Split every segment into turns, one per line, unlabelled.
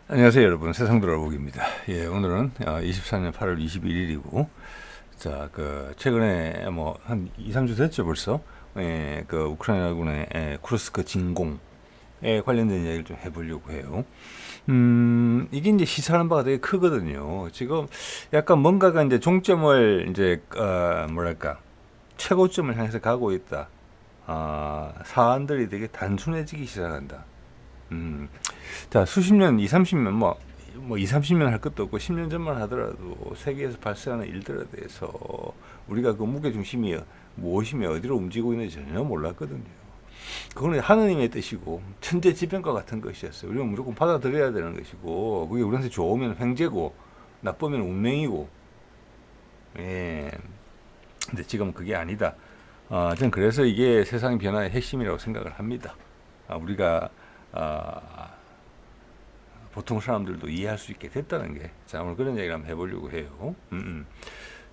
안녕하세요 여러분, 세상 돌아보기입니다. 예, 오늘은 24년 8월 21일이고, 자, 최근에 뭐 한 2, 3주 됐죠 벌써. 예, 우크라이나군의 쿠르스크 진공에 관련된 이야기를 좀 해보려고 해요. 이게 이제 시사하는 바가 되게 크거든요. 지금 약간 뭔가가 이제 종점을 이제 뭐랄까, 최고점을 향해서 가고 있다. 사안들이 되게 단순해지기 시작한다. 음, 자, 수십 년, 2, 30년, 뭐 2, 30년 할 것도 없고, 10년 전만 하더라도 세계에서 발생하는 일들에 대해서 우리가 그 무게중심이 무엇이며 어디로 움직이고 있는지 전혀 몰랐거든요. 그거는 하느님의 뜻이고, 천재지변과 같은 것이었어요. 우리는 무조건 받아들여야 되는 것이고, 그게 우리한테 좋으면 횡재고, 나쁘면 운명이고, 예. 근데 지금 그게 아니다. 저는 그래서 이게 세상 변화의 핵심이라고 생각을 합니다. 우리가 아, 보통 사람들도 이해할 수 있게 됐다는 게, 자, 오늘 그런 얘기를 한번 해보려고 해요.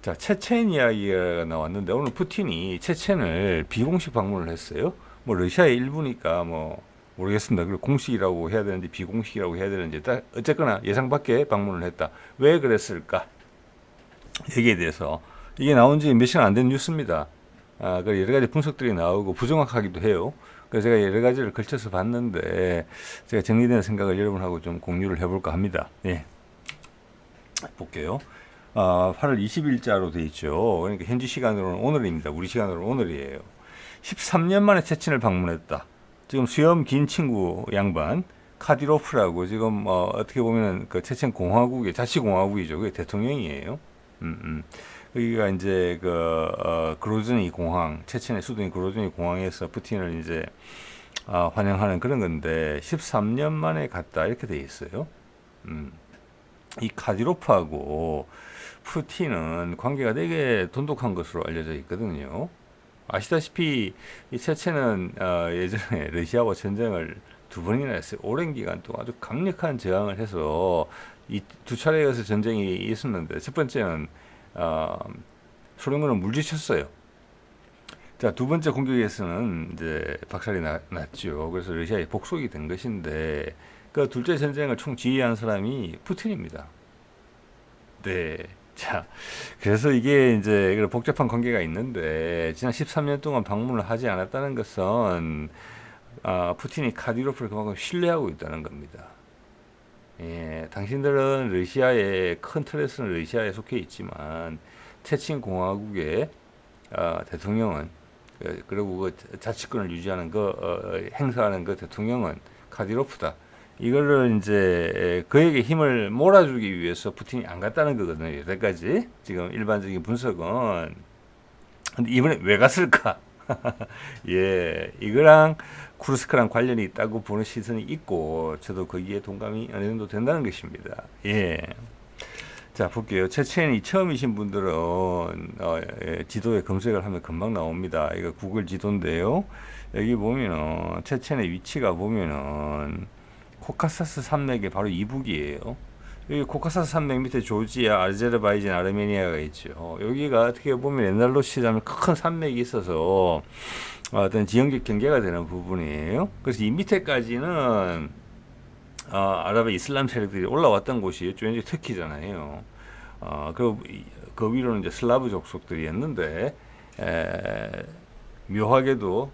자, 체첸 이야기가 나왔는데, 오늘 푸틴이 체첸을 비공식 방문을 했어요. 뭐 러시아의 일부니까 뭐 모르겠습니다. 그리고 공식이라고 해야 되는지 비공식이라고 해야 되는지, 어쨌거나 예상 밖에 방문을 했다. 왜 그랬을까? 여기에 대해서, 이게 나온 지 몇 시간 안 된 뉴스입니다. 그 여러 가지 분석들이 나오고 부정확하기도 해요. 그래서 제가 여러 가지를 걸쳐서 봤는데, 제가 정리된 생각을 여러분하고 좀 공유를 해볼까 합니다. 예, 볼게요. 8월 20일자로 돼 있죠. 그러니까 현지 시간으로는 오늘입니다. 우리 시간으로는 오늘이에요. 13년 만에 체친을 방문했다. 지금 수염 긴 친구 양반 카디로프라고, 지금 어떻게 보면 그 체첸 공화국의 자치공화국이죠. 그게 대통령이에요. 여기가 이제 그로즈니 공항, 체첸의 수도인 그로즈니 공항에서 푸틴을 이제 환영하는 그런 건데, 13년 만에 갔다 이렇게 돼 있어요. 이 카디로프하고 푸틴은 관계가 되게 돈독한 것으로 알려져 있거든요. 아시다시피 이 체첸은 예전에 러시아와 전쟁을 두 번이나 했어요. 오랜 기간 동안 아주 강력한 저항을 해서 이 두 차례에서 전쟁이 있었는데, 첫 번째는 소련군을 물리쳤어요. 자, 두 번째 공격에서는 이제 박살이 났죠. 그래서 러시아에 복속이 된 것인데, 그 둘째 전쟁을 총 지휘한 사람이 푸틴입니다. 네. 자, 그래서 이게 이제 복잡한 관계가 있는데, 지난 13년 동안 방문을 하지 않았다는 것은 푸틴이 카디로프를 그만큼 신뢰하고 있다는 겁니다. 예, 당신들은 러시아의 큰 틀에서는 러시아에 속해 있지만, 체친 공화국의 대통령은, 그리고 그 자치권을 유지하는 행사하는 그 대통령은 카디로프다. 이거를 이제 그에게 힘을 몰아주기 위해서 푸틴이 안 갔다는 거거든요. 여태까지 지금 일반적인 분석은. 근데 이번에 왜 갔을까? 예, 이거랑 쿠르스크랑 관련이 있다고 보는 시선이 있고, 저도 거기에 동감이 어느 정도 된다는 것입니다. 예. 자, 볼게요. 체첸이 처음이신 분들은 지도에 검색을 하면 금방 나옵니다. 이거 구글 지도인데요. 여기 보면은 체첸의 위치가 보면은 코카사스 산맥의 바로 이북이에요. 여기 코카사스 산맥 밑에 조지아, 아제르바이잔, 아르메니아가 있죠. 여기가 어떻게 보면 옛날로 치자면 큰 산맥이 있어서 어떤 지형적 경계가 되는 부분이에요. 그래서 이 밑에까지는 아랍의 이슬람 세력들이 올라왔던 곳이 왠지 터키잖아요. 그 위로는 이제 슬라브 족속들이었는데, 묘하게도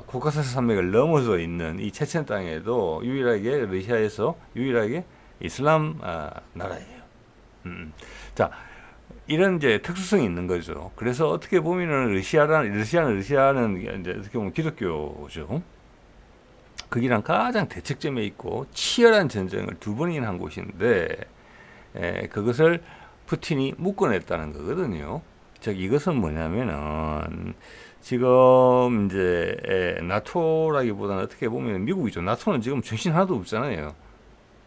코카사스 산맥을 넘어서 있는 이 체첸 땅에도 유일하게 러시아에서 유일하게 이슬람 나라예요. 자, 이런 이제 특수성이 있는 거죠. 그래서 어떻게 보면은 러시아는 이제 어떻게 보면 기독교죠. 거기랑 가장 대척점에 있고 치열한 전쟁을 두 번이나 한 곳인데, 그것을 푸틴이 묶어냈다는 거거든요. 즉 이것은 뭐냐면은, 지금 이제 나토라기보다는 어떻게 보면 미국이죠. 나토는 지금 정신 하나도 없잖아요.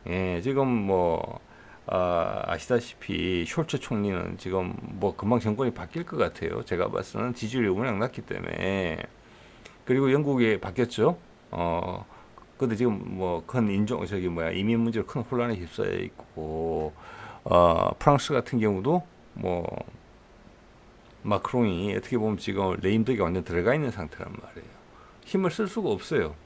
예, 지금 뭐 아시다시피 숄츠 총리는 지금 뭐 금방 정권이 바뀔 것 같아요. 제가 봤을 때는 지지율이 워낙 낮기 때문에. 그리고 영국이 바뀌었죠. 근데 지금 뭐 큰 이민 문제로 큰 혼란에 휩싸여 있고, 프랑스 같은 경우도 뭐 마크롱이 어떻게 보면 지금 레임덕에 완전 들어가 있는 상태란 말이에요. 힘을 쓸 수가 없어요.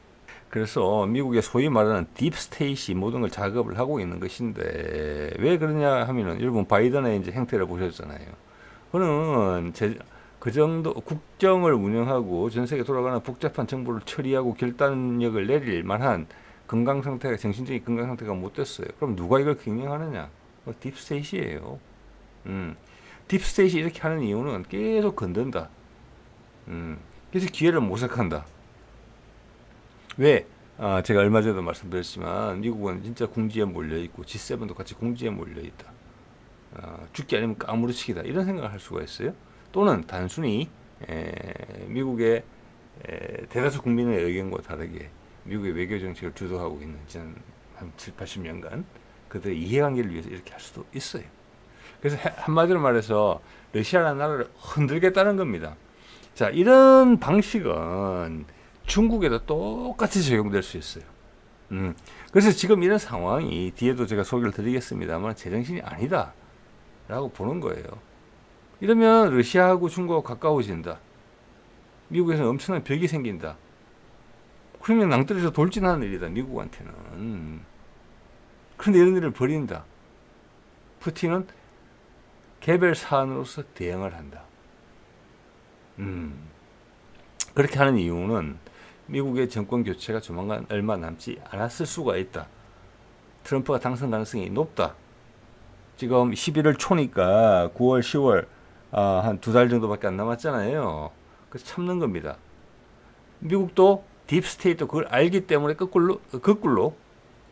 그래서 미국의 소위 말하는 딥스테이시 모든 걸 작업을 하고 있는 것인데 왜 그러냐 하면은 여러분 바이든의 이제 행태를 보셨잖아요. 그는 그 정도 국정을 운영하고 전 세계 돌아가는 복잡한 정보를 처리하고 결단력을 내릴 만한 건강 상태가 정신적인 건강 상태가 못 됐어요. 그럼 누가 이걸 경영하느냐? 딥스테이시예요. 딥스테이시 이렇게 하는 이유는 계속 건든다. 계속 기회를 모색한다. 왜? 제가 얼마 전에도 말씀드렸지만 미국은 진짜 궁지에 몰려있고 G7도 같이 궁지에 몰려있다. 죽기 아니면 까무러치기다. 이런 생각을 할 수가 있어요. 또는 단순히 미국의 대다수 국민의 의견과 다르게 미국의 외교 정책을 주도하고 있는 지난 한 7, 80년간 그들의 이해관계를 위해서 이렇게 할 수도 있어요. 그래서 한마디로 말해서 러시아라는 나라를 흔들겠다는 겁니다. 자, 이런 방식은 중국에도 똑같이 적용될 수 있어요. 그래서 지금 이런 상황이 뒤에도 제가 소개를 드리겠습니다만 제정신이 아니다 라고 보는 거예요. 이러면 러시아하고 중국하고 가까워진다. 미국에서는 엄청난 벽이 생긴다. 그러면 낭떠러지에서 돌진하는 일이다. 미국한테는. 그런데 이런 일을 벌인다. 푸틴은 개별 사안으로서 대응을 한다. 그렇게 하는 이유는 미국의 정권 교체가 조만간 얼마 남지 않았을 수가 있다. 트럼프가 당선 가능성이 높다. 지금 11월 초니까 9월, 10월 한 2달 정도밖에 안 남았잖아요. 그래서 참는 겁니다. 미국도 딥스테이트 그걸 알기 때문에 거꾸로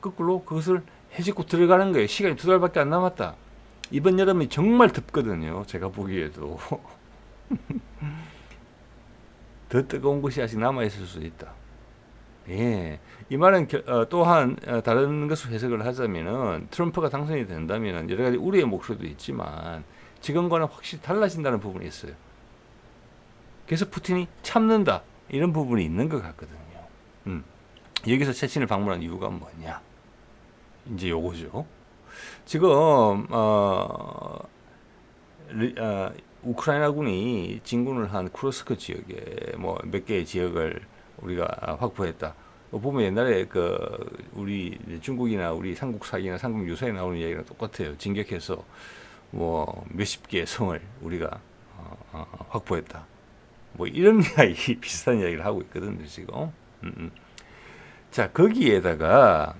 그것을 해집고 들어가는 거예요. 시간이 2달밖에 안 남았다. 이번 여름이 정말 덥거든요. 제가 보기에도. 더 뜨거운 것이 아직 남아있을 수 있다. 예. 이 말은 또한 다른 것을 해석을 하자면은 트럼프가 당선이 된다면은 여러 가지 우려의 목소리도 있지만 지금과는 확실히 달라진다는 부분이 있어요. 그래서 푸틴이 참는다. 이런 부분이 있는 것 같거든요. 여기서 체친을 방문한 이유가 뭐냐? 이제 요거죠. 지금 우크라이나군이 진군을 한 쿠르스크 지역에 뭐 몇 개의 지역을 우리가 확보했다. 보면 옛날에 우리 중국이나 우리 삼국 사기나 삼국 유사에 나오는 이야기랑 똑같아요. 진격해서 뭐 몇십 개의 성을 우리가 확보했다. 뭐 이런 이야기 비슷한 이야기를 하고 있거든요 지금. 자, 거기에다가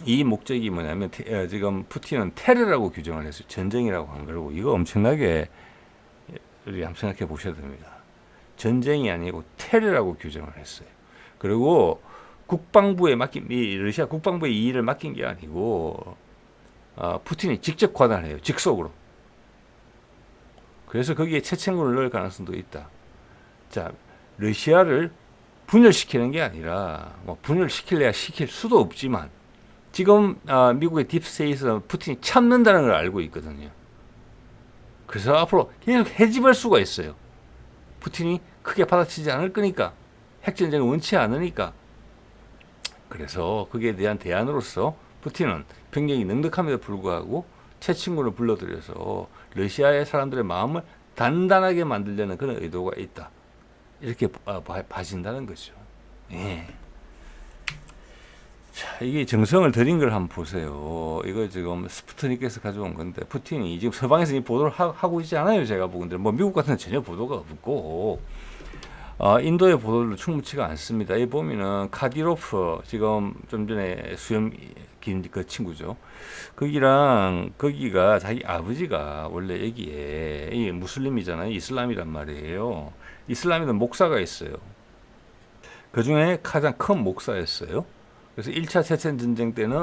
이 목적이 뭐냐면 지금 푸틴은 테러라고 규정을 했어요. 전쟁이라고 한 거고 이거 엄청나게 우리 한번 생각해 보셔야 됩니다. 전쟁이 아니고 테러라고 규정을 했어요. 그리고 국방부에 맡긴 러시아 국방부에 이 일을 맡긴 게 아니고 푸틴이 직접 관할해요. 직속으로. 그래서 거기에 체첸군을 넣을 가능성도 있다. 자, 러시아를 분열시키는 게 아니라 뭐 분열시킬래야 시킬 수도 없지만 지금 미국의 딥스테이트에서 푸틴이 참는다는 걸 알고 있거든요. 그래서 앞으로 계속 해집을 수가 있어요. 푸틴이 크게 받아치지 않을 거니까 핵전쟁을 원치 않으니까. 그래서 거기에 대한 대안으로서 푸틴은 병력이 넉넉함에도 불구하고 체친군을 불러들여서 러시아의 사람들의 마음을 단단하게 만들려는 그런 의도가 있다. 이렇게 봐진다는 거죠. 예. 자, 이게 정성을 들인 걸 한번 보세요. 이거 지금 스푸트닉에서 가져온 건데, 푸틴이 지금 서방에서 이 보도를 하고 있지 않아요. 제가 보건데, 뭐 미국 같은 전혀 보도가 없고, 인도의 보도도 충분치가 않습니다. 이 보면은 카디로프 지금 좀 전에 수염 긴 그 친구죠. 거기가 자기 아버지가 원래 여기에 이 무슬림이잖아요. 이슬람이란 말이에요. 이슬람에는 목사가 있어요. 그 중에 가장 큰 목사였어요. 그래서 1차 체첸 전쟁 때는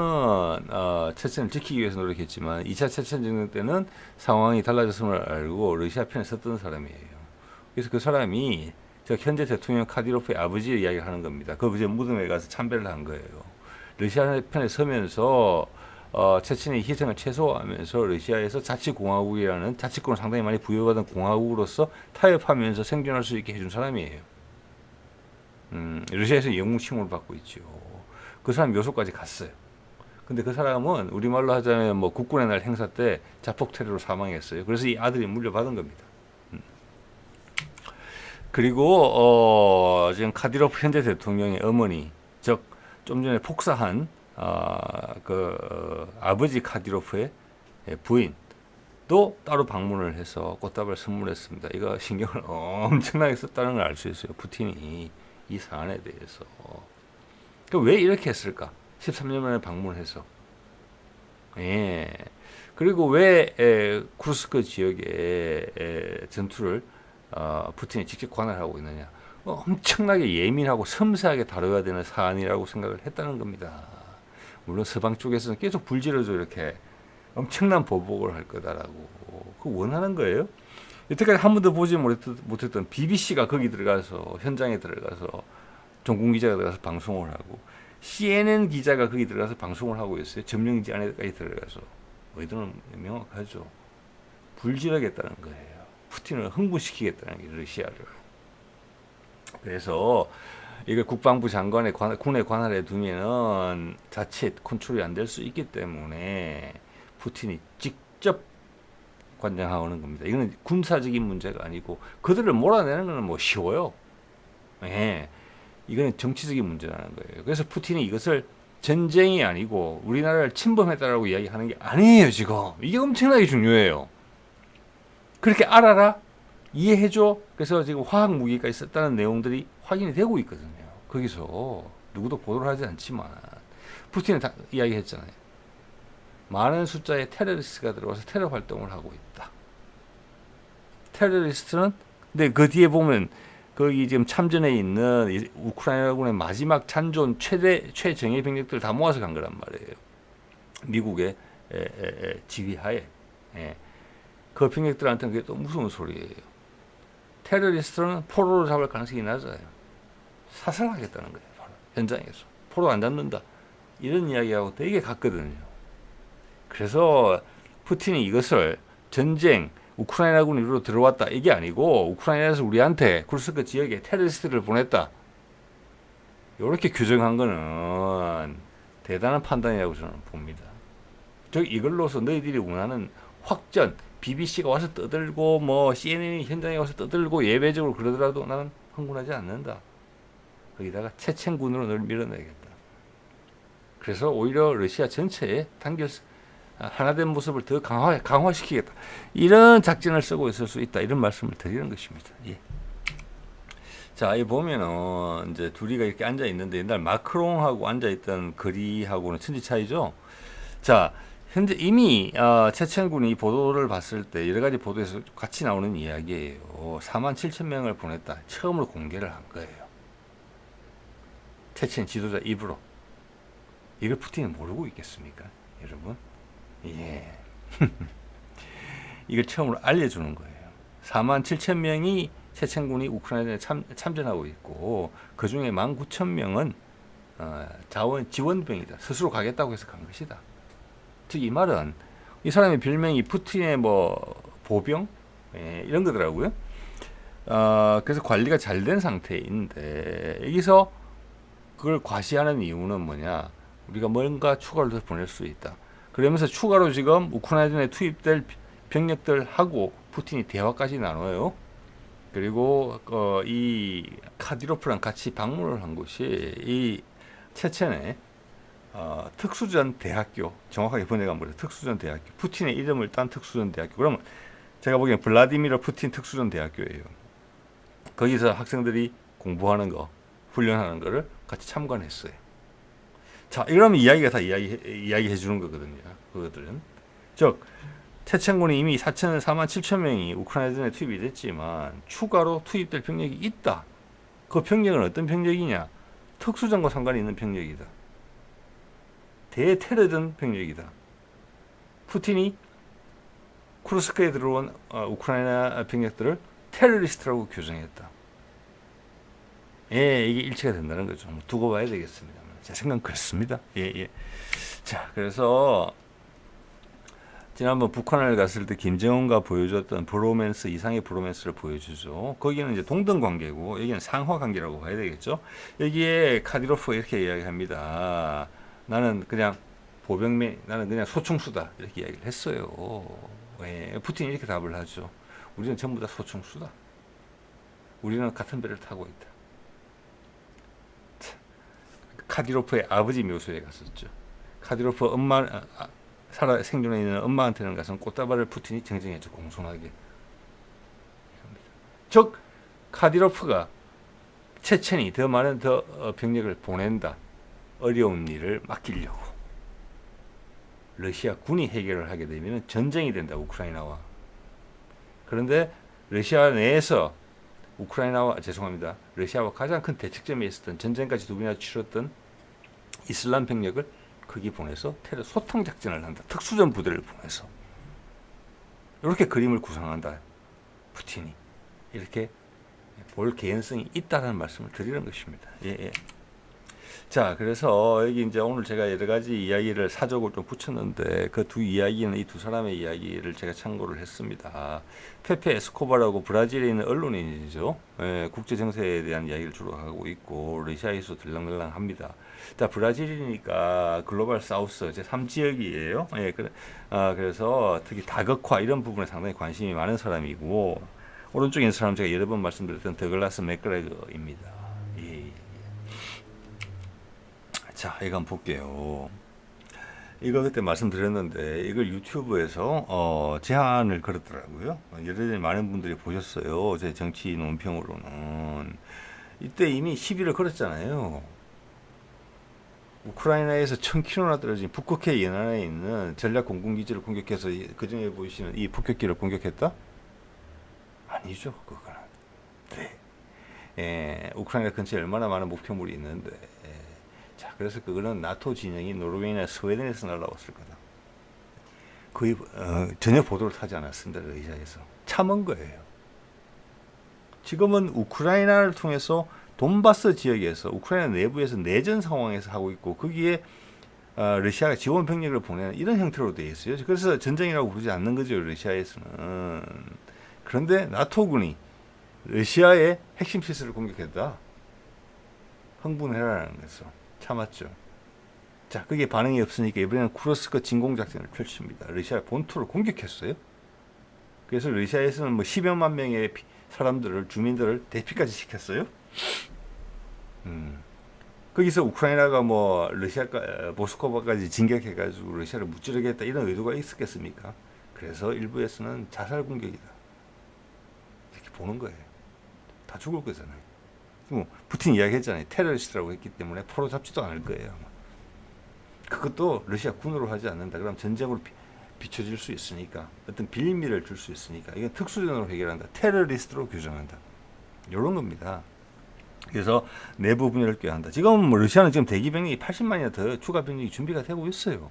체첸을 지키기 위해서 노력했지만 2차 체첸 전쟁 때는 상황이 달라졌음을 알고 러시아 편에 섰던 사람이에요. 그래서 그 사람이 현재 대통령 카디로프의 아버지의 이야기를 하는 겁니다. 그 무덤에 가서 참배를 한 거예요. 러시아 편에 서면서 체첸의 희생을 최소화하면서 러시아에서 자치공화국이라는 자치권을 상당히 많이 부여받은 공화국으로서 타협하면서 생존할 수 있게 해준 사람이에요. 러시아에서 영웅 칭호를 받고 있죠. 그 사람 묘소까지 갔어요. 근데 그 사람은 우리말로 하자면 뭐 국군의 날 행사 때 자폭 테러로 사망했어요. 그래서 이 아들이 물려받은 겁니다. 그리고 지금 카디로프 현재 대통령의 어머니 좀 전에 폭사한 아버지 카디로프의 부인도 따로 방문을 해서 꽃다발을 선물했습니다. 이거 신경을 엄청나게 썼다는 걸 알 수 있어요. 푸틴이 이 사안에 대해서. 왜 이렇게 했을까? 13년 만에 방문해서. 예. 그리고 왜 쿠르스크 지역의 전투를 푸틴이 직접 관할하고 있느냐? 엄청나게 예민하고 섬세하게 다뤄야 되는 사안이라고 생각을 했다는 겁니다. 물론 서방 쪽에서는 계속 불지르죠. 이렇게 엄청난 보복을 할 거다라고. 그거 원하는 거예요. 여태까지 한 번도 보지 못했던 BBC가 거기 들어가서 현장에 들어가서 종군 기자가 들어가서 방송을 하고 CNN 기자가 거기 들어가서 방송을 하고 있어요. 점령지 안에까지 들어가서. 의도는 명확하죠. 불지르겠다는 거예요. 푸틴을 흥분시키겠다는 게 러시아를. 그래서 이걸 국방부 장관의 군에 관할해 두면은 자칫 컨트롤이 안 될 수 있기 때문에 푸틴이 직접 관장하는 겁니다. 이거는 군사적인 문제가 아니고 그들을 몰아내는 것은 뭐 쉬워요. 예. 이거는 정치적인 문제라는 거예요. 그래서 푸틴이 이것을 전쟁이 아니고 우리나라를 침범했다라고 이야기하는 게 아니에요, 지금. 이게 엄청나게 중요해요. 그렇게 알아라? 이해해줘? 그래서 지금 화학 무기가 있었다는 내용들이 확인이 되고 있거든요. 거기서 누구도 보도를 하지 않지만 푸틴은 다 이야기했잖아요. 많은 숫자의 테러리스트가 들어와서 테러 활동을 하고 있다. 테러리스트는 근데 그 뒤에 보면 거기 지금 참전해 있는 우크라이나군의 마지막 잔존 최정예 병력들 다 모아서 간 거란 말이에요. 미국의 지휘하에. 그 병력들한테는 그게 또 무서운 소리예요. 테러리스트는 포로를 잡을 가능성이 낮아요. 사살하겠다는 거예요. 바로 현장에서. 포로 안 잡는다. 이런 이야기하고 되게 같거든요. 그래서 푸틴이 이것을 전쟁, 우크라이나군으로 들어왔다. 이게 아니고 우크라이나에서 우리한테 쿠르스크 지역에 테러리스트를 보냈다. 이렇게 규정한 거는 대단한 판단이라고 저는 봅니다. 즉 이걸로서 너희들이 원하는 확전, BBC가 와서 떠들고 뭐 CNN이 현장에 와서 떠들고 예외적으로 그러더라도 나는 흥분하지 않는다. 거기다가 체첸군으로 널 밀어내겠다. 그래서 오히려 러시아 전체에 하나된 모습을 더 강화시키겠다. 이런 작전을 쓰고 있을 수 있다. 이런 말씀을 드리는 것입니다. 예. 자, 이 보면은 이제 둘이가 이렇게 앉아 있는데 옛날 마크롱하고 앉아 있던 거리하고는 천지 차이죠. 자, 현재 이미 체첸군이 보도를 봤을 때 여러 가지 보도에서 같이 나오는 이야기예요. 47,000명을 보냈다. 처음으로 공개를 한 거예요. 체첸 지도자 입으로. 이걸 푸틴이 모르고 있겠습니까, 여러분? 예. 이걸 처음으로 알려주는 거예요. 47,000명이 체첸군이 우크라이나에 참전하고 있고 그 중에 19,000명은 지원병이다. 스스로 가겠다고 해서 간 것이다. 즉 이 말은 이 사람의 별명이 푸틴의 뭐 보병 이런 거더라고요. 그래서 관리가 잘 된 상태인데 여기서 그걸 과시하는 이유는 뭐냐? 우리가 뭔가 추가로 더 보낼 수 있다. 그러면서 추가로 지금 우크라이나에 투입될 병력들하고 푸틴이 대화까지 나눠요. 그리고 이 카디로프랑 같이 방문을 한 곳이 이 체첸의 특수전 대학교, 정확하게 번역한 거예요. 특수전 대학교. 푸틴의 이름을 딴 특수전 대학교. 그러면 제가 보기엔 블라디미르 푸틴 특수전 대학교예요. 거기서 학생들이 공부하는 거, 훈련하는 거를 같이 참관했어요. 자, 이러면 이야기가 다 이야기해 주는 거거든요. 그것들은. 즉, 체첸군이 이미 47,000명이 우크라이나전에 투입이 됐지만 추가로 투입될 병력이 있다. 그 병력은 어떤 병력이냐? 특수전과 상관이 있는 병력이다. 대테러전 병력이다. 푸틴이 쿠르스크에 들어온 우크라이나 병력들을 테러리스트라고 규정했다. 예, 이게 일치가 된다는 거죠. 두고 봐야 되겠습니다. 제 생각은 그렇습니다. 예. 자, 그래서 지난번 북한을 갔을 때 김정은과 보여줬던 브로맨스 이상의 브로맨스를 보여주죠. 거기는 이제 동등 관계고 여기는 상하 관계라고 봐야 되겠죠. 여기에 카디로프가 이렇게 이야기합니다. 나는 그냥 나는 그냥 소총수다 이렇게 이야기를 했어요. 예, 푸틴이 이렇게 답을 하죠. 우리는 전부 다 소총수다. 우리는 같은 배를 타고 있다. 카디로프의 아버지 묘소에 갔었죠. 카디로프 엄마 살아 생존해 있는 엄마한테는 가서 꽃다발을 푸틴이 정정했죠. 공손하게. 즉 카디로프가 체첸이 더 많은 병력을 보낸다. 어려운 일을 맡기려고. 러시아 군이 해결을 하게 되면 전쟁이 된다. 우크라이나와. 그런데 러시아 내에서 러시아와 가장 큰 대척점에 있었던 전쟁까지 두 번이나 치렀던 이슬람 병력을 거기 보내서 테러 소탕 작전을 한다. 특수전 부대를 보내서 이렇게 그림을 구상한다. 푸틴이 이렇게 볼 개연성이 있다는 말씀을 드리는 것입니다. 예. 자, 그래서 여기 이제 오늘 제가 여러 가지 이야기를 사적으로 좀 붙였는데 그 두 이야기는 이 두 사람의 이야기를 제가 참고를 했습니다. 페페 에스코바라고 브라질에 있는 언론인이죠. 예, 국제 정세에 대한 이야기를 주로 하고 있고 러시아에서 들랑들랑합니다. 자, 브라질이니까 글로벌 사우스 제 3지역이에요. 예, 그래서 특히 다극화 이런 부분에 상당히 관심이 많은 사람이고 오른쪽에 있는 사람 제가 여러 번 말씀드렸던 더글라스 맥그레거입니다. 예. 자, 이거 한번 볼게요. 이거 그때 말씀드렸는데 이걸 유튜브에서 제한을 걸었더라고요. 여전히 많은 분들이 보셨어요. 제 정치 논평으로는. 이때 이미 시비를 걸었잖아요. 우크라이나에서 1000km나 떨어진 북극해 연안에 있는 전략 공군기지를 공격해서 그중에 보이시는 이 폭격기를 공격했다? 아니죠, 그거는. 네. 우크라이나 근처에 얼마나 많은 목표물이 있는데. 자, 그래서 그거는 나토 진영이 노르웨이나 스웨덴에서 날라왔을 거다. 거의 전혀 보도를 하지 않았습니다. 러시아에서 참은 거예요. 지금은 우크라이나를 통해서 돈바스 지역에서 우크라이나 내부에서 내전 상황에서 하고 있고 거기에 러시아가 지원 병력을 보내는 이런 형태로 되어 있어요. 그래서 전쟁이라고 부르지 않는 거죠, 러시아에서는. 그런데 나토군이 러시아의 핵심 시설을 공격했다. 흥분해라라는 거죠. 참았죠. 자, 그게 반응이 없으니까 이번에는 쿠르스크 진공작전을 펼칩니다. 러시아 본토를 공격했어요. 그래서 러시아에서는 뭐 10여만 명의 사람들을, 주민들을 대피까지 시켰어요. 거기서 우크라이나가 뭐 모스크바까지 진격해가지고 러시아를 무찌르겠다 이런 의도가 있었겠습니까? 그래서 일부에서는 자살 공격이다 이렇게 보는 거예요. 다 죽을 거잖아요. 푸틴 이야기했잖아요. 테러리스트라고 했기 때문에 포로 잡지도 않을 거예요. 아마. 그것도 러시아 군으로 하지 않는다. 그럼 전쟁으로 비춰질 수 있으니까 어떤 빌미를 줄 수 있으니까 이건 특수전으로 해결한다. 테러리스트로 규정한다. 이런 겁니다. 그래서 내부 분열을 꾀한다. 지금 뭐 러시아는 지금 대기 병력이 80만이나 더 추가 병력이 준비가 되고 있어요.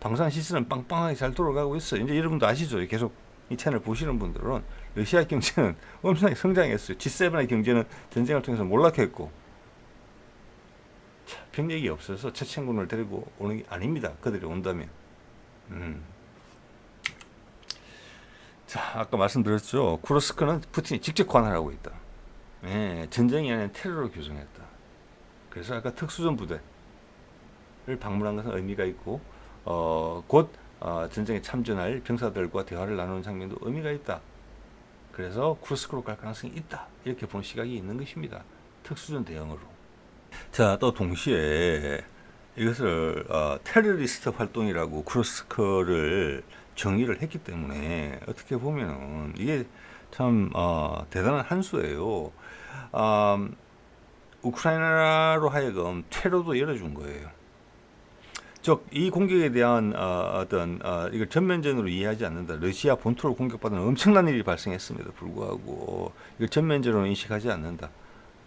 방산 시스템은 빵빵하게 잘 돌아가고 있어요. 이제 여러분도 아시죠? 계속 이 채널 보시는 분들은 러시아 경제는 엄청나게 성장했어요. G7의 경제는 전쟁을 통해서 몰락했고 병력이 없어서 체첸군을 데리고 오는 게 아닙니다. 그들이 온다면. 자, 아까 말씀드렸죠. 쿠르스크는 푸틴이 직접 관할하고 있다. 예, 전쟁이 아닌 테러로 규정했다. 그래서 아까 특수전 부대를 방문한 것은 의미가 있고 곧 전쟁에 참전할 병사들과 대화를 나누는 장면도 의미가 있다. 그래서 쿠르스크로 갈 가능성이 있다. 이렇게 보는 시각이 있는 것입니다. 특수전 대응으로. 자, 또 동시에 이것을 테러리스트 활동이라고 쿠르스크를 정의를 했기 때문에 어떻게 보면은 이게 참 대단한 한 수예요. 우크라이나로 하여금 퇴로도 열어준 거예요. 즉, 이 공격에 대한 이걸 전면전으로 이해하지 않는다. 러시아 본토를 공격받는 엄청난 일이 발생했음에도 불구하고 이걸 전면전으로 인식하지 않는다.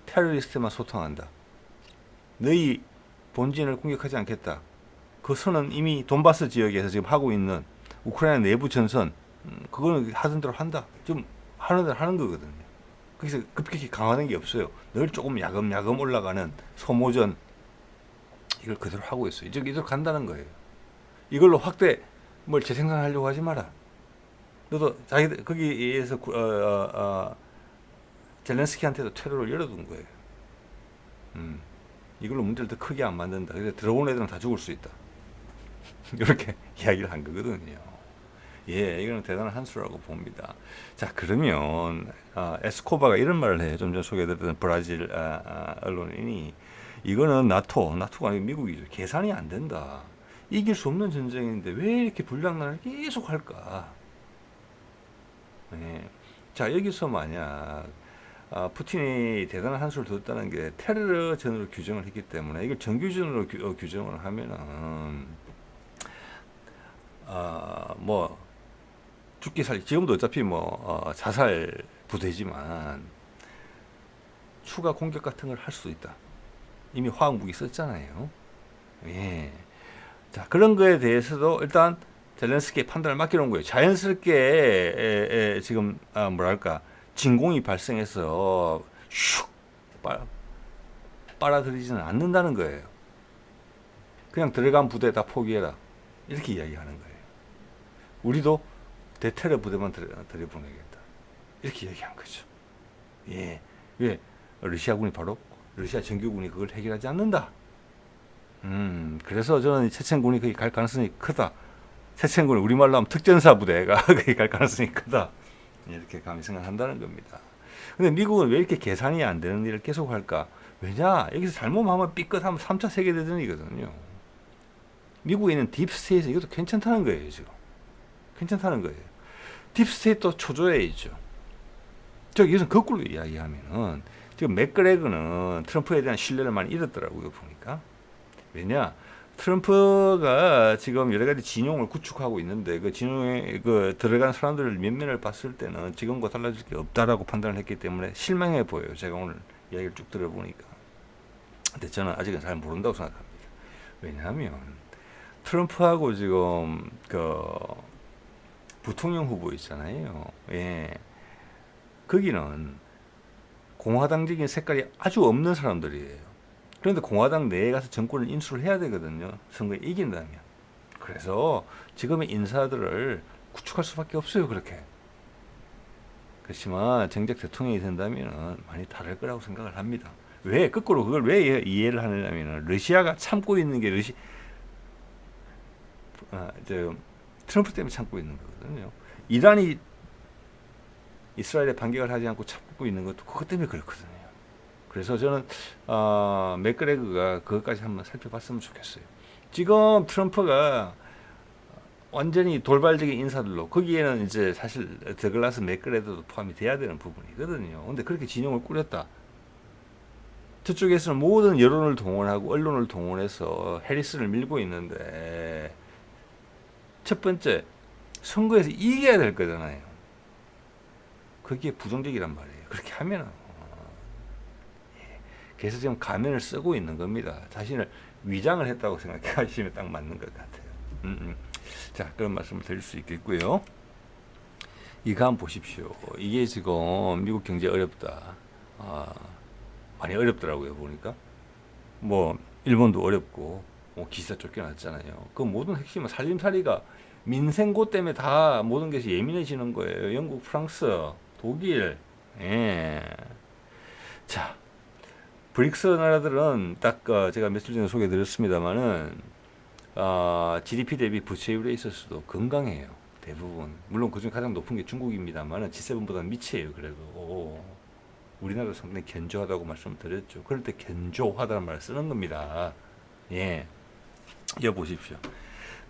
테러리스트만 소통한다. 너희 본진을 공격하지 않겠다. 그 선은 이미 돈바스 지역에서 지금 하고 있는 우크라이나 내부 전선, 그거는 하던 대로 한다. 좀 하는 대로 하는 거거든요. 거기서 급격히 강화된 게 없어요. 늘 조금 야금야금 올라가는 소모전, 이걸 그대로 하고 있어요. 이대로 간다는 거예요. 이걸로 확대 뭘 재생산하려고 하지 마라. 너도 자기들 거기에서 젤렌스키한테도 퇴로를 열어둔 거예요. 이걸로 문제를 더 크게 안 만든다. 그래서 들어온 애들은 다 죽을 수 있다. 이렇게 이야기를 한 거거든요. 예, 이거는 대단한 한 수라고 봅니다. 자, 그러면 에스코바가 이런 말을 해요. 좀 전에 소개해드렸던 브라질 언론인이 이거는 나토가 아니고 미국이죠. 계산이 안 된다. 이길 수 없는 전쟁인데 왜 이렇게 불량난을 계속 할까? 예. 자, 여기서 만약 푸틴이 대단한 한 수를 뒀다는 게 테러전으로 규정을 했기 때문에 이걸 정규전으로 규정을 하면은 뭐 죽기 살기 지금도 어차피 뭐 자살 부대지만 추가 공격 같은 걸 할 수도 있다. 이미 화학 무기 썼잖아요. 예. 자, 그런 거에 대해서도 일단 젤렌스키의 판단을 맡겨놓은 거예요. 자연스럽게 지금 뭐랄까 진공이 발생해서 슉 빨아들이지는 않는다는 거예요. 그냥 들어간 부대 다 포기해라. 이렇게 이야기하는 거예요. 우리도 대테러 부대만 들여보내겠다. 이렇게 이야기한 거죠. 예. 왜? 러시아군이 바로 러시아 정규군이 그걸 해결하지 않는다. 그래서 저는 체첸군이 거기 갈 가능성이 크다. 체첸군이 우리말로 하면 특전사 부대가 거기 갈 가능성이 크다. 이렇게 감히 생각한다는 겁니다. 근데 미국은 왜 이렇게 계산이 안 되는 일을 계속 할까? 왜냐? 여기서 잘못하면 삐끗하면 3차 세계대전이거든요. 미국에 있는 딥스테이트 이것도 괜찮다는 거예요, 지금. 괜찮다는 거예요. 딥스테이트도 초조해 있죠. 이것은 거꾸로 이야기하면은 지금 맥그레거는 트럼프에 대한 신뢰를 많이 잃었더라고요, 보니까. 왜냐? 트럼프가 지금 여러 가지 진용을 구축하고 있는데 그 진용에 들어간 사람들 면면을 봤을 때는 지금과 달라질 게 없다라고 판단을 했기 때문에 실망해 보여요. 제가 오늘 이야기를 쭉 들어보니까. 근데 저는 아직은 잘 모른다고 생각합니다. 왜냐하면 트럼프하고 지금 부통령 후보 있잖아요. 예. 거기는 공화당적인 색깔이 아주 없는 사람들이에요. 그런데 공화당 내에 가서 정권을 인수를 해야 되거든요. 선거에 이긴다면. 그래서 지금의 인사들을 구축할 수밖에 없어요. 그렇게. 그렇지만 정작 대통령이 된다면 많이 다를 거라고 생각을 합니다. 왜? 거꾸로 그걸 왜 이해를 하느냐면 러시아가 참고 있는 게 트럼프 때문에 참고 있는 거거든요. 이란이 이스라엘에 반격을 하지 않고 참고 있는 것도 그것 때문에 그렇거든요. 그래서 저는 맥그레거가 그것까지 한번 살펴봤으면 좋겠어요. 지금 트럼프가 완전히 돌발적인 인사들로 거기에는 이제 사실 더글라스 맥그레거도 포함이 돼야 되는 부분이거든요. 근데 그렇게 진영을 꾸렸다. 저쪽에서는 모든 여론을 동원하고 언론을 동원해서 해리스를 밀고 있는데 첫 번째 선거에서 이겨야 될 거잖아요. 그게 부정적이란 말이에요. 그렇게 하면은 그래서 지금 가면을 쓰고 있는 겁니다. 자신을 위장을 했다고 생각하시면 딱 맞는 것 같아요. 자, 그런 말씀을 드릴 수 있겠고요. 이거 한번 보십시오. 이게 지금 미국 경제 어렵다. 많이 어렵더라고요, 보니까. 뭐 일본도 어렵고 뭐 기사 쫓겨났잖아요. 그 모든 핵심은 살림살이가 민생고 때문에 다 모든 것이 예민해지는 거예요. 영국, 프랑스, 독일. 예. 자, 브릭스 나라들은 딱 제가 며칠 전에 소개드렸습니다만은 GDP 대비 부채율에 있어서도 건강해요. 대부분. 물론 그중 가장 높은 게 중국입니다만은 G7보다는 미치예요. 그래도 우리나라도 상당히 견조하다고 말씀드렸죠. 그럴 때 견조하다는 말을 쓰는 겁니다. 예, 이어 보십시오.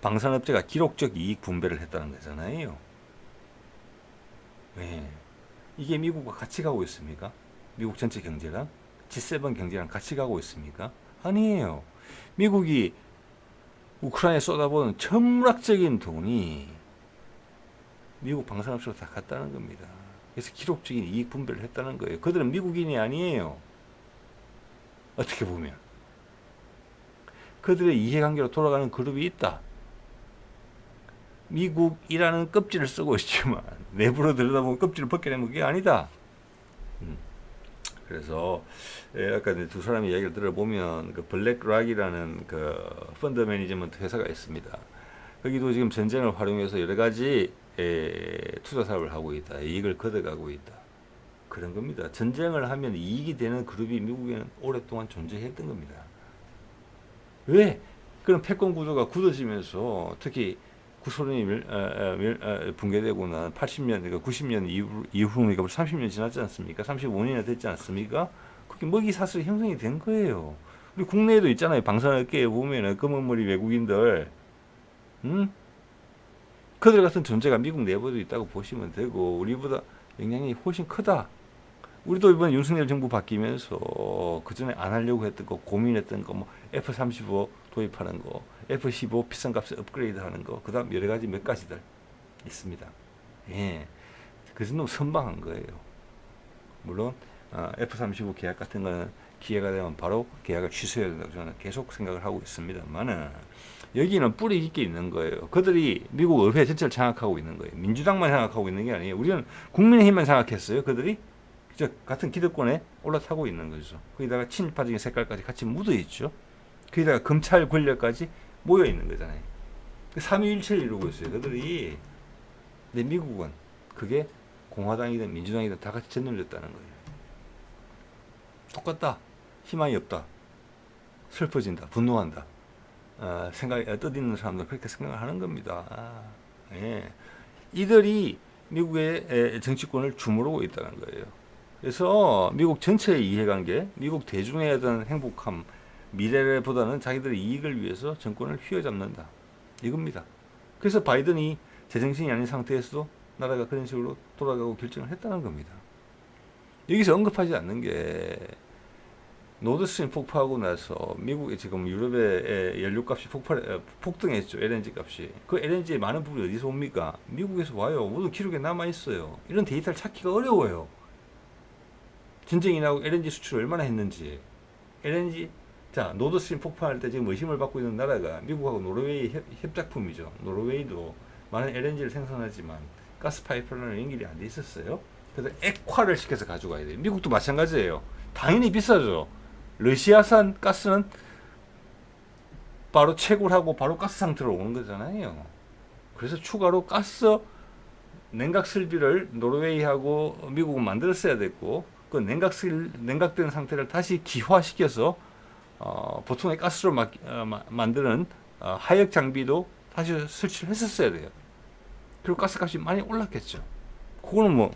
방산업체가 기록적 이익 분배를 했다는 거잖아요. 예, 이게 미국과 같이 가고 있습니까? 미국 전체 경제랑 G7 경제랑 같이 가고 있습니까? 아니에요. 미국이 우크라이나에 쏟아부은 천문학적인 돈이 미국 방산업체로 다 갔다는 겁니다. 그래서 기록적인 이익 분배를 했다는 거예요. 그들은 미국인이 아니에요. 어떻게 보면. 그들의 이해관계로 돌아가는 그룹이 있다. 미국이라는 껍질을 쓰고 있지만 내부로 들여다보면 껍질을 벗겨내면 그게 아니다. 그래서 아까 두 사람의 이야기를 들어보면 그 블랙락이라는 그 펀드 매니지먼트 회사가 있습니다. 거기도 지금 전쟁을 활용해서 여러 가지 투자 사업을 하고 있다. 이익을 걷어가고 있다. 그런 겁니다. 전쟁을 하면 이익이 되는 그룹이 미국에는 오랫동안 존재했던 겁니다. 왜? 그런 패권 구조가 굳어지면서 특히 구소련이 붕괴되고 난 80년, 그러니까 90년 이후니까 30년 지났지 않습니까? 35년이나 됐지 않습니까? 그게 먹이 사슬이 형성이 된 거예요. 우리 국내에도 있잖아요. 방산업계에 보면은 검은 머리 외국인들, 음? 그들 같은 존재가 미국 내부에도 있다고 보시면 되고, 우리보다 영향이 훨씬 크다. 우리도 이번 윤석열 정부 바뀌면서 그 전에 안 하려고 했던 거, 고민했던 거, 뭐 F-35 도입하는 거, F-15 비싼 값에 업그레이드 하는 거, 그 다음 여러 가지 몇 가지들 있습니다. 예. 그 정도 선방한 거예요. 물론, F-35 계약 같은 거는 기회가 되면 바로 계약을 취소해야 된다고 저는 계속 생각을 하고 있습니다만은, 여기는 뿌리 깊게 있는 거예요. 그들이 미국 의회 전체를 장악하고 있는 거예요. 민주당만 장악하고 있는 게 아니에요. 우리는 국민의힘만 장악했어요. 그들이 같은 기득권에 올라타고 있는 거죠. 거기다가 친일파적인 색깔까지 같이 묻어 있죠. 거기다가 검찰 권력까지 모여 있는 거잖아요. 삼위일체를 이루고 있어요. 그들이. 근데 미국은 그게 공화당이든 민주당이든 다 같이 짓눌렸다는 거예요. 똑같다. 희망이 없다. 슬퍼진다. 분노한다. 생각이 뜻있는 사람들 그렇게 생각을 하는 겁니다. 예. 이들이 미국의 정치권을 주무르고 있다는 거예요. 그래서 미국 전체의 이해관계, 미국 대중의 어떤 행복함, 미래보다는 자기들의 이익을 위해서 정권을 휘어잡는다. 이겁니다. 그래서 바이든이 제정신이 아닌 상태에서도 나라가 그런 식으로 돌아가고 결정을 했다는 겁니다. 여기서 언급하지 않는 게 노드스트림 폭파하고 나서 미국에 지금 유럽의 연료값이 폭등했죠. LNG 값이. 그 LNG의 많은 부분이 어디서 옵니까? 미국에서 와요. 모두 기록에 남아 있어요. 이런 데이터를 찾기가 어려워요. 전쟁이 나고 LNG 수출을 얼마나 했는지. LNG 자 노드스트림 폭파할 때 지금 의심을 받고 있는 나라가 미국하고 노르웨이 협작품이죠. 노르웨이도 많은 LNG를 생산하지만 가스 파이프라인은 연결이 안 돼 있었어요. 그래서 액화를 시켜서 가져가야 돼요. 미국도 마찬가지예요. 당연히 비싸죠. 러시아산 가스는 바로 채굴하고 바로 가스 상태로 오는 거잖아요. 그래서 추가로 가스 냉각 설비를 노르웨이하고 미국은 만들었어야 됐고, 그 냉각된 상태를 다시 기화시켜서 보통의 가스로 만드는 하역 장비도 다시 설치를 했었어야 돼요. 그리고 가스값이 많이 올랐겠죠. 그거는 뭐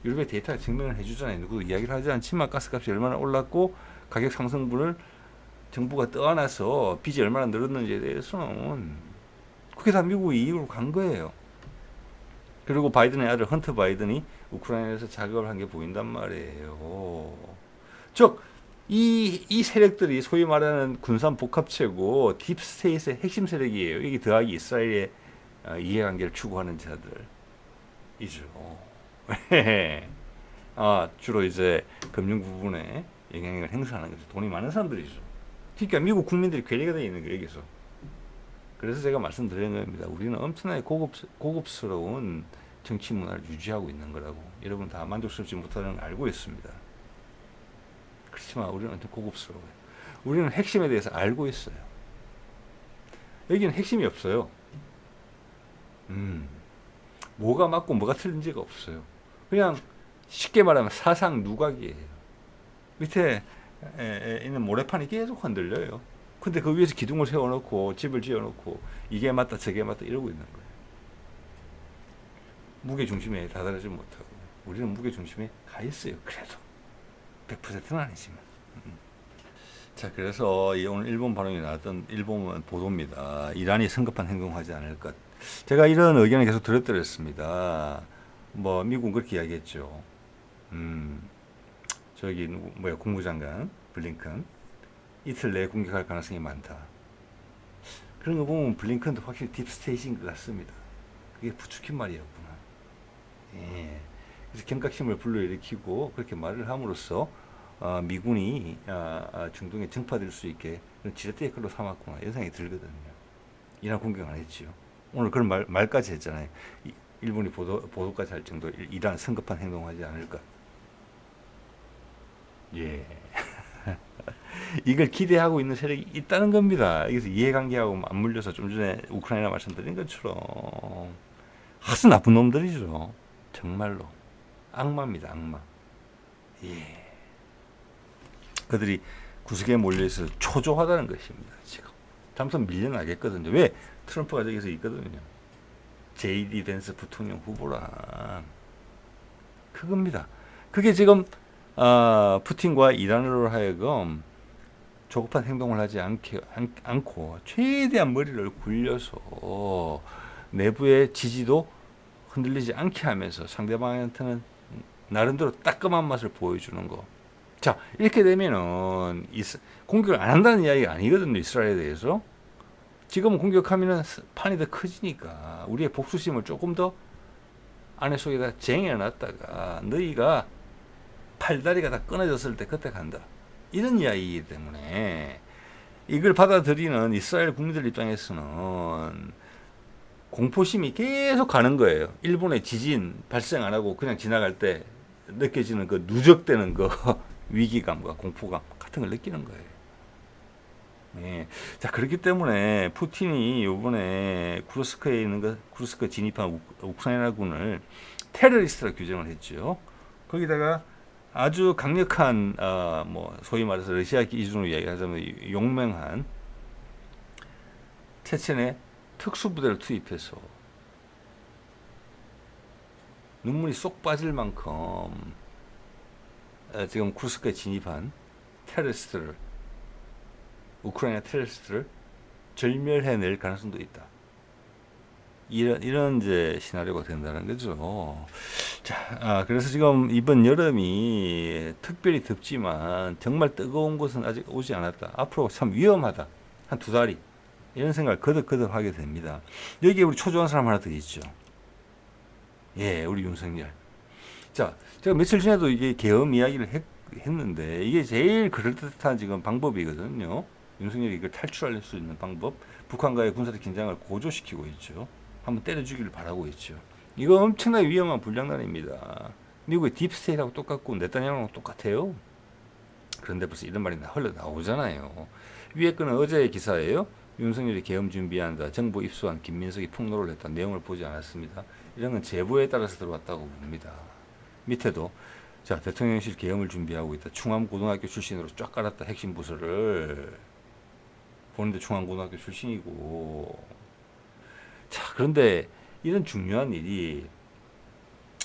유럽의 데이터가 증명을 해주잖아요. 누구도 이야기를 하지 않지만 가스값이 얼마나 올랐고 가격 상승분을 정부가 떠안아서 빚이 얼마나 늘었는지에 대해서는 그게 다 미국의 이익으로 간 거예요. 그리고 바이든의 아들 헌터 바이든이 우크라이나에서 작업을 한 게 보인단 말이에요. 즉, 이 세력들이 소위 말하는 군산 복합체고 딥스테이트의 핵심 세력이에요. 여기 더하기 이스라엘의 이해관계를 추구하는 자들이죠. 주로 이제 금융 부분에 영향력을 행사하는 거죠. 돈이 많은 사람들이죠. 그러니까 미국 국민들이 괴리가 되어 있는 거예요, 여기서. 그래서 제가 말씀드리는 겁니다. 우리는 엄청나게 고급스러운 정치 문화를 유지하고 있는 거라고. 여러분 다 만족스럽지 못하는 걸 알고 있습니다. 그렇지만 우리는 엄청 고급스러워요. 우리는 핵심에 대해서 알고 있어요. 여기는 핵심이 없어요. 뭐가 맞고 뭐가 틀린지가 없어요. 그냥 쉽게 말하면 사상 누각이에요. 밑에 있는 모래판이 계속 흔들려요. 근데 그 위에서 기둥을 세워놓고 집을 지어놓고 이게 맞다 저게 맞다 이러고 있는 거예요. 무게중심에 다다르지 못하고. 우리는 무게중심에 가 있어요. 그래도 100%는 아니지만. 자, 그래서 오늘 일본 발언이 나왔던 일본 보도입니다. 이란이 성급한 행동하지 않을 것. 제가 이런 의견을 계속 드렸습니다. 뭐 미국은 그렇게 이야기했죠. 저기 국무장관 블링컨 이틀 내에 공격할 가능성이 많다. 그런 거 보면 블링컨도 확실히 딥스테이트인 것 같습니다. 그게 부추긴 말이었구나. 예. 그래서 경각심을 불러일으키고 그렇게 말을 함으로써 미군이 중동에 정파될 수 있게 지렛대의 걸로 삼았구나 이런 생각이 들거든요. 이란 공격 안 했지요. 오늘 그런 말까지 했잖아요. 일본이 보도까지 할 정도 이란 성급한 행동하지 않을까. 예. 이걸 기대하고 있는 세력이 있다는 겁니다. 여기서 이해관계하고 맞물려서 좀 전에 우크라이나 말씀드린 것처럼 아주 나쁜 놈들이죠. 정말로 악마입니다. 악마. 예. 그들이 구석에 몰려서 초조하다는 것입니다. 지금 잠깐 밀려나겠거든요. 왜? 트럼프가 저기서 있거든요. JD 벤스 부통령 후보라. 그겁니다. 그게 지금 푸틴과 이란으로 하여금 조급한 행동을 하지 않고 최대한 머리를 굴려서 내부의 지지도 흔들리지 않게 하면서 상대방한테는 나름대로 따끔한 맛을 보여주는 거. 자, 이렇게 되면은 공격을 안 한다는 이야기가 아니거든요. 이스라엘에 대해서. 지금 공격하면은 판이 더 커지니까 우리의 복수심을 조금 더 안에 속에다 쟁여놨다가 너희가 팔다리가 다 끊어졌을 때 그때 간다. 이런 이야기이기 때문에 이걸 받아들이는 이스라엘 국민들 입장에서는 공포심이 계속 가는 거예요. 일본의 지진 발생 안 하고 그냥 지나갈 때 느껴지는 그 누적되는 그 위기감과 공포감 같은 걸 느끼는 거예요. 예. 자, 그렇기 때문에 푸틴이 이번에 쿠르스크에 있는 쿠르스크 진입한 우크라이나군을 테러리스트라 규정을 했죠. 거기다가 아주 강력한 뭐 소위 말해서 러시아 기준으로 이야기하자면 용맹한 체첸의 특수부대를 투입해서 눈물이 쏙 빠질 만큼 지금 쿠르스크에 진입한 테러리스트를 우크라이나 테러리스트를 절멸해낼 가능성도 있다. 이런 이제 시나리오가 된다는 거죠. 자, 그래서 지금 이번 여름이 특별히 덥지만 정말 뜨거운 곳은 아직 오지 않았다. 앞으로 참 위험하다. 한 2달이. 이런 생각을 거듭 하게 됩니다. 여기에 우리 초조한 사람 하나 더 있죠. 예, 우리 윤석열. 자, 제가 며칠 전에도 이게 계엄 이야기를 했는데 이게 제일 그럴듯한 지금 방법이거든요. 윤석열이 이걸 탈출할 수 있는 방법. 북한과의 군사적 긴장을 고조시키고 있죠. 한번 때려주기를 바라고 있죠. 이거 엄청나게 위험한 불장난입니다. 미국의 딥스테이트하고 똑같고 네타냐후랑 똑같아요. 그런데 벌써 이런 말이 흘러나오잖아요. 위에 거는 어제의 기사예요. 윤석열이 계엄 준비한다. 정보 입수한 김민석이 폭로를 했다. 내용을 보지 않았습니다. 이런 건 제보에 따라서 들어왔다고 봅니다. 밑에도 자, 대통령실 계엄을 준비하고 있다. 충암고등학교 출신으로 쫙 깔았다. 핵심 부서를. 본인도 충암고등학교 출신이고. 자, 그런데 이런 중요한 일이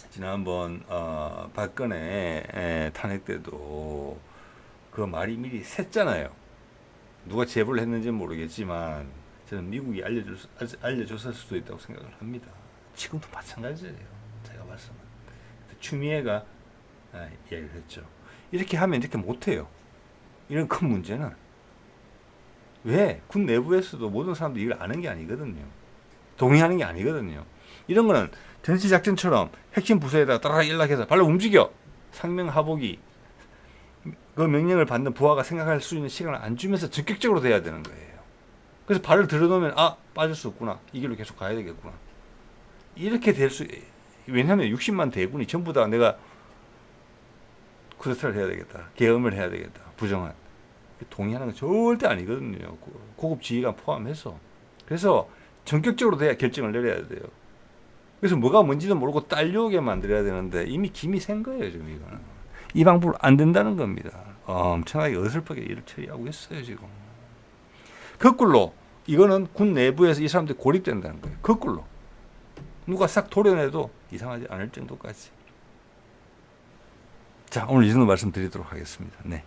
지난번 박근혜 탄핵 때도 그 말이 미리 샜잖아요. 누가 제보를 했는지는 모르겠지만 저는 미국이 알려줬을 수도 있다고 생각을 합니다. 지금도 마찬가지예요. 제가 봤으면. 추미애가 이야기를 했죠. 이렇게 하면 이렇게 못해요. 이런 큰 문제는. 왜? 군 내부에서도 모든 사람들이 이걸 아는 게 아니거든요. 동의하는 게 아니거든요. 이런 거는 전시작전처럼 핵심 부서에다가 따라 연락해서 발로 움직여! 상명하복이 그 명령을 받는 부하가 생각할 수 있는 시간을 안 주면서 적극적으로 돼야 되는 거예요. 그래서 발을 들여놓으면 빠질 수 없구나. 이 길로 계속 가야 되겠구나. 이렇게 될 수, 왜냐하면 60만 대군이 전부 다 내가 쿠데타를 해야 되겠다. 계엄을 해야 되겠다. 부정한. 동의하는 건 절대 아니거든요. 고급 지휘관 포함해서. 그래서 전격적으로 돼야 결정을 내려야 돼요. 그래서 뭐가 뭔지도 모르고 딸려오게 만들어야 되는데 이미 김이 센 거예요. 지금 이거는. 이 방법으로 안 된다는 겁니다. 엄청나게 어설프게 일을 처리하고 있어요. 지금. 거꾸로 이거는 군 내부에서 이 사람들이 고립된다는 거예요. 거꾸로. 누가 싹 도려내도 이상하지 않을 정도까지. 자, 오늘 이 정도 말씀드리도록 하겠습니다. 네.